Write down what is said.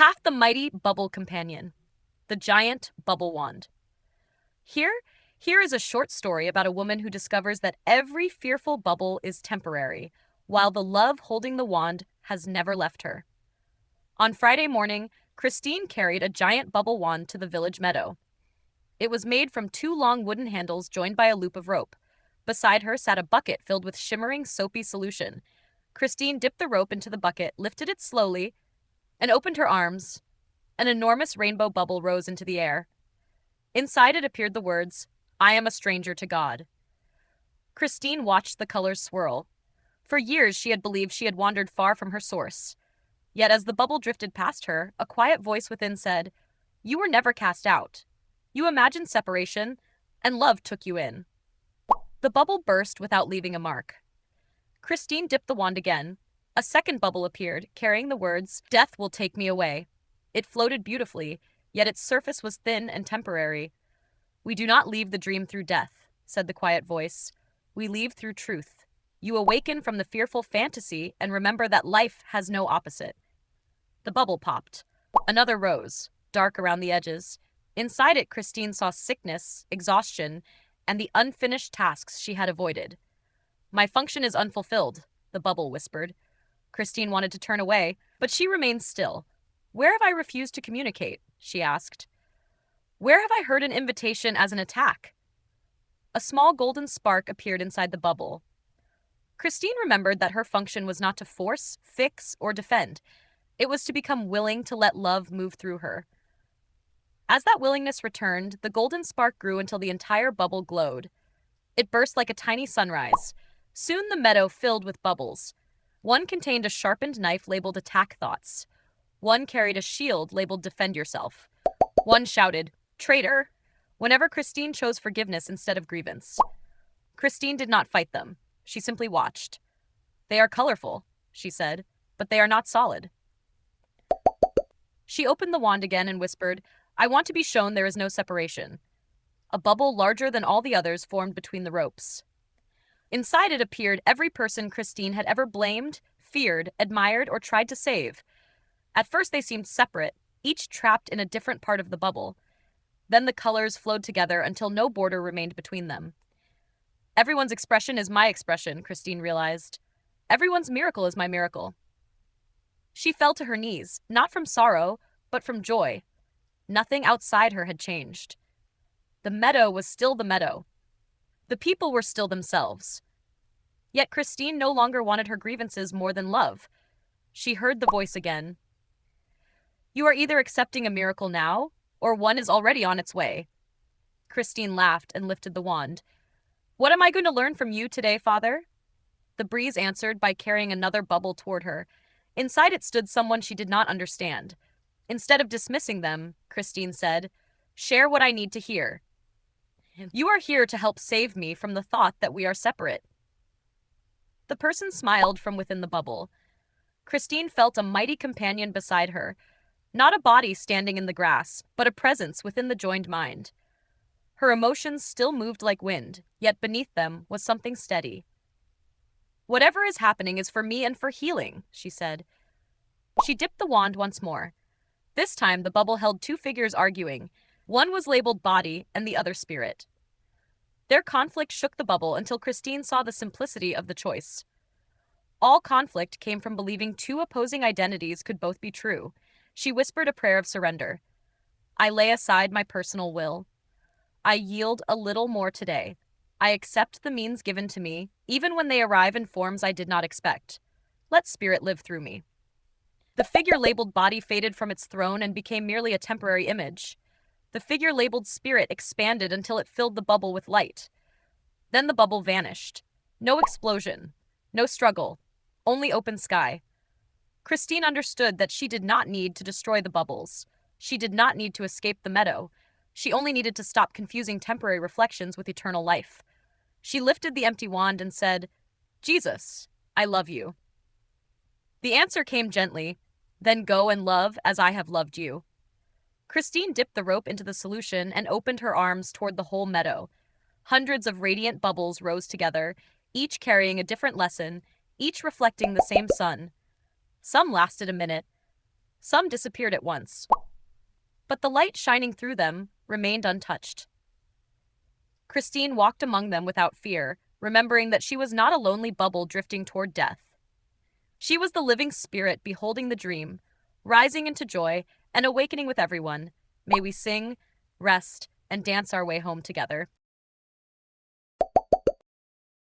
Half the mighty bubble companion, the giant bubble wand. Here, here is a short story about a woman who discovers that every fearful bubble is temporary, while the love holding the wand has never left her. On Friday morning, Christine carried a giant bubble wand to the village meadow. It was made from two long wooden handles joined by a loop of rope. Beside her sat a bucket filled with shimmering, soapy solution. Christine dipped the rope into the bucket, lifted it slowly, and opened her arms. An enormous rainbow bubble rose into the air. Inside it appeared the words, "I am a stranger to God." Christine watched the colors swirl. For years she had believed she had wandered far from her source. Yet as the bubble drifted past her, a quiet voice within said, "You were never cast out. You imagined separation, and love took you in." The bubble burst without leaving a mark. Christine dipped the wand again. A second bubble appeared, carrying the words, "Death will take me away." It floated beautifully, yet its surface was thin and temporary. "We do not leave the dream through death," said the quiet voice. "We leave through truth. You awaken from the fearful fantasy and remember that life has no opposite." The bubble popped. Another rose, dark around the edges. Inside it, Christine saw sickness, exhaustion, and the unfinished tasks she had avoided. "My function is unfulfilled," the bubble whispered. Christine wanted to turn away, but she remained still. "Where have I refused to communicate?" she asked. "Where have I heard an invitation as an attack?" A small golden spark appeared inside the bubble. Christine remembered that her function was not to force, fix, or defend. It was to become willing to let love move through her. As that willingness returned, the golden spark grew until the entire bubble glowed. It burst like a tiny sunrise. Soon the meadow filled with bubbles. One contained a sharpened knife labeled Attack Thoughts. One carried a shield labeled Defend Yourself. One shouted, "Traitor," whenever Christine chose forgiveness instead of grievance. Christine did not fight them. She simply watched. "They are colorful," she said, "but they are not solid." She opened the wand again and whispered, "I want to be shown there is no separation." A bubble larger than all the others formed between the ropes. Inside it appeared every person Christine had ever blamed, feared, admired, or tried to save. At first they seemed separate, each trapped in a different part of the bubble. Then the colors flowed together until no border remained between them. "Everyone's expression is my expression," Christine realized. "Everyone's miracle is my miracle." She fell to her knees, not from sorrow, but from joy. Nothing outside her had changed. The meadow was still the meadow. The people were still themselves. Yet Christine no longer wanted her grievances more than love. She heard the voice again. "You are either accepting a miracle now, or one is already on its way." Christine laughed and lifted the wand. "What am I going to learn from you today, Father?" The breeze answered by carrying another bubble toward her. Inside it stood someone she did not understand. Instead of dismissing them, Christine said, "Share what I need to hear. You are here to help save me from the thought that we are separate." The person smiled from within the bubble. Christine felt a mighty companion beside her, not a body standing in the grass, but a presence within the joined mind. Her emotions still moved like wind, yet beneath them was something steady. "Whatever is happening is for me and for healing," she said. She dipped the wand once more. This time the bubble held two figures arguing. One was labeled body and the other spirit. Their conflict shook the bubble until Christine saw the simplicity of the choice. All conflict came from believing two opposing identities could both be true. She whispered a prayer of surrender. "I lay aside my personal will. I yield a little more today. I accept the means given to me, even when they arrive in forms I did not expect. Let spirit live through me." The figure labeled body faded from its throne and became merely a temporary image. The figure labeled spirit expanded until it filled the bubble with light. Then the bubble vanished. No explosion, no struggle, only open sky. Christine understood that she did not need to destroy the bubbles. She did not need to escape the meadow. She only needed to stop confusing temporary reflections with eternal life. She lifted the empty wand and said, "Jesus, I love you." The answer came gently, "Then go and love as I have loved you." Christine dipped the rope into the solution and opened her arms toward the whole meadow. Hundreds of radiant bubbles rose together, each carrying a different lesson, each reflecting the same sun. Some lasted a minute. Some disappeared at once, but the light shining through them remained untouched. Christine walked among them without fear, remembering that she was not a lonely bubble drifting toward death. She was the living spirit beholding the dream, rising into joy and awakening with everyone. May we sing, rest, and dance our way home together.